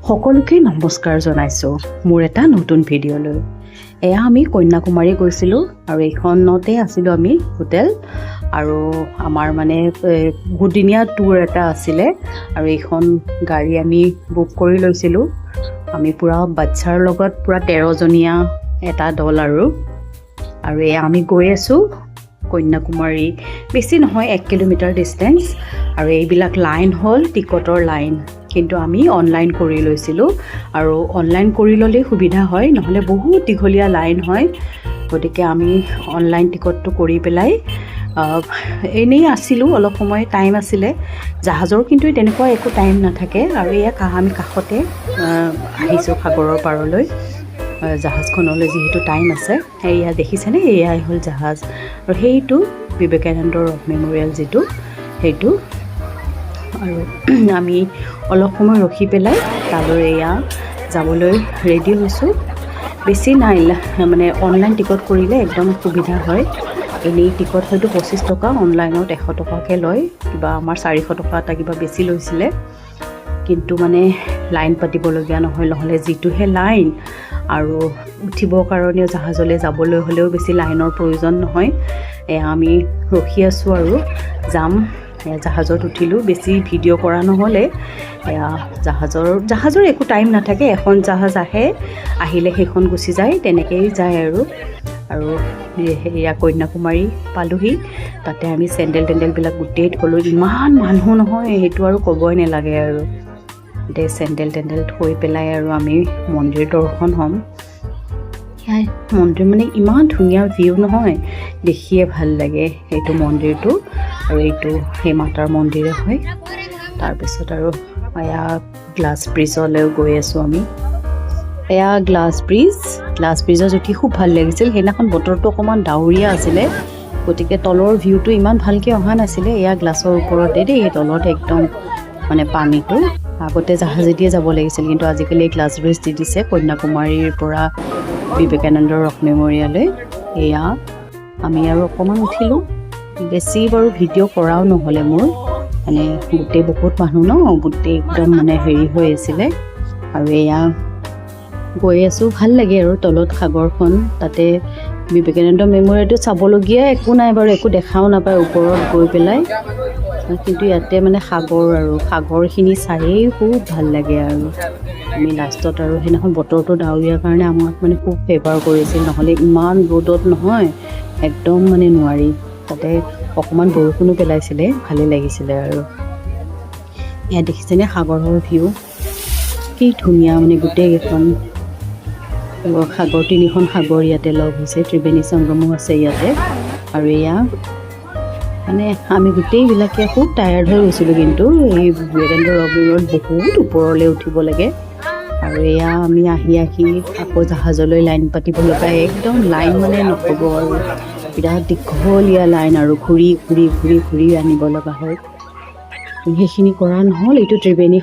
সকলোকে নমস্কাৰ জনাইছোঁ মোৰ এটা নতুন ভিডিঅ'লৈ। এয়া আমি কন্যাকুমাৰী গৈছিলোঁ আৰু এইখনতে আছিলোঁ আমি হোটেল, আৰু আমাৰ মানে দুদিনীয়া টুৰ এটা আছিলে আৰু এইখন গাড়ী আমি বুক কৰি লৈছিলোঁ। আমি পূৰা বাচ্ছাৰ লগত পূৰা 13জনীয়া এটা দল আৰু এয়া আমি গৈ আছোঁ কন্যাকুমাৰী। বেছি নহয়, 1 কিলোমিটাৰ ডিষ্টেঞ্চ। আৰু এইবিলাক লাইন হ'ল টিকটৰ লাইন, কিন্তু আমি অনলাইন কৰি লৈছিলোঁ আৰু অনলাইন কৰি ল'লেই সুবিধা হয়, নহ'লে বহুত দীঘলীয়া লাইন হয়। গতিকে আমি অনলাইন টিকটটো কৰি পেলাই এনেই আছিলোঁ, অলপ সময় টাইম আছিলে। জাহাজৰ কিন্তু তেনেকুৱা একো টাইম নাথাকে। আৰু এয়া আমি কাষতে আহিছোঁ সাগৰৰ পাৰলৈ, জাহাজখনলৈ যিহেতু টাইম আছে। এয়া দেখিছেনে, এয়াই হ'ল জাহাজ। আৰু সেইটো বিবেকানন্দ ৰক মেম'ৰিয়েল যিটো, সেইটো। আৰু আমি অলপ সময় ৰখি পেলাই তালৈ এয়া যাবলৈ ৰেডি হৈছোঁ। বেছি নাই, মানে অনলাইন টিকট কৰিলে একদম সুবিধা হয়। এনেই টিকট হয়তো 25 টকা, অনলাইনত 100 টকাকৈ লয়। কিবা আমাৰ 400 টকা এটা কিবা বেছি লৈছিলে, কিন্তু মানে লাইন পাতিবলগীয়া নহয়। নহ'লে যিটোহে লাইন, আৰু উঠিবৰ কাৰণেও জাহাজলৈ যাবলৈ হ'লেও বেছি লাইনৰ প্ৰয়োজন নহয়। এয়া আমি ৰখি আছোঁ আৰু যাম। জাহাজত উঠিলোঁ, বেছি ভিডিঅ' কৰা নহ'লে। এয়া জাহাজৰ একো টাইম নাথাকে, এখন জাহাজ আহিলে সেইখন গুচি যায়, তেনেকৈয়ে যায় আৰু এয়া কন্যাকুমাৰী পালোহি। তাতে আমি চেণ্ডেলবিলাক গোটেই থ'লোঁ। ইমান মানুহ নহয়, সেইটো আৰু ক'বই নালাগে আৰু। চেণ্ডেল থৈ পেলাই আৰু আমি মন্দিৰ দৰ্শন হ'ম। মন্দিৰ মানে ইমান ধুনীয়া ভিউ নহয়, দেখিয়ে ভাল লাগে এইটো মন্দিৰটো। আৰু এইটো সেই মাতাৰ মন্দিৰে হয়। তাৰপিছত আৰু এয়া গ্লাছ ব্ৰিজলৈও গৈ আছোঁ আমি। এয়া গ্লাছ ব্ৰিজত উঠি খুব ভাল লাগিছিল। সেইদিনাখন বতৰটো অকণমান ডাৱৰীয়া আছিলে, গতিকে তলৰ ভিউটো ইমান ভালকৈ অহা নাছিলে। এয়া গ্লাছৰ ওপৰতে দেই, তলত একদম মানে পানীটো। আগতে জাহাজেদিয়ে যাব লাগিছিল, কিন্তু আজিকালি গ্লাছ ব্ৰিজ দি দিছে কন্যাকুমাৰীৰ পৰা বিবেকানন্দ ৰক মেম'ৰিয়েললৈ। এয়া আমি আৰু অকণমান উঠিলোঁ। বেছি বাৰু ভিডিঅ' কৰাও নহ'লে মোৰ, মানে গোটেই বহুত মানুহ গোটেই একদম মানে হেৰি হৈ আছিলে। আৰু এয়া গৈ আছোঁ, ভাল লাগে আৰু তলত সাগৰখন। তাতে বিবেকানন্দ মেম'ৰিয়েলটো চাবলগীয়া একো নাই বাৰু, একো দেখাও নাপায় ওপৰত গৈ পেলাই। কিন্তু ইয়াতে মানে সাগৰখিনি চায়েই খুব ভাল লাগে। আৰু আমি লাষ্টত আৰু সেইদিনাখন বতৰটো ডাৱৰীয়াৰ কাৰণে আমাক মানে খুব ফেভাৰ কৰিছিল, নহ'লে ইমান ৰ'দত নহয়, একদম মানে নোৱাৰি। তাতে অকণমান বৰষুণো পেলাইছিলে, ভালেই লাগিছিলে। আৰু এয়া দেখিছেনে সাগৰৰ ভিউ, কি ধুনীয়া। মানে গোটেইকেইখন তিনিখন সাগৰ ইয়াতে লগ হৈছে, ত্ৰিবেণী সংগমো আছে ইয়াতে। আৰু এয়া মানে আমি গোটেইবিলাকে খুব টায়াৰ্ড হৈ গৈছিলোঁ, কিন্তু এই বিবেকানন্দ ৰক মেম'ৰিয়েল বহুত ওপৰলৈ উঠিব লাগে। আৰু এয়া আমি আহি আকৌ জাহাজলৈ লাইন পাতিব লগা, একদম লাইন মানে নক'ব আৰু, বিৰাট দীঘলীয়া লাইন আৰু ঘূৰি আনিব লগা হয়। সেইখিনি কৰা নহ'ল। এইটো ত্ৰিবেণী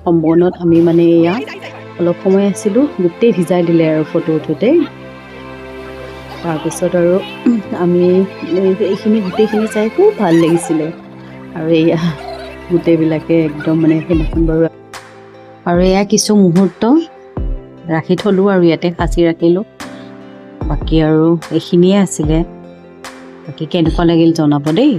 সংগমত আমি মানে এয়া অলপ সময় আছিলোঁ, গোটেই ভিজাই দিলে আৰু ফটো উঠোঁতে। তাৰপিছত আৰু আমি গোটেইখিনি চাই খুব ভাল লাগিছিলে। আৰু এয়া গোটেইবিলাকে একদম মানে সেইদিনাখন বাৰু। আৰু এয়া কিছু মুহূৰ্ত ৰাখি থ'লোঁ আৰু ইয়াতে সাঁচি ৰাখিলোঁ। বাকী আৰু এইখিনিয়ে আছিলে। বাকী কেনেকুৱা লাগিল জনাব দেই।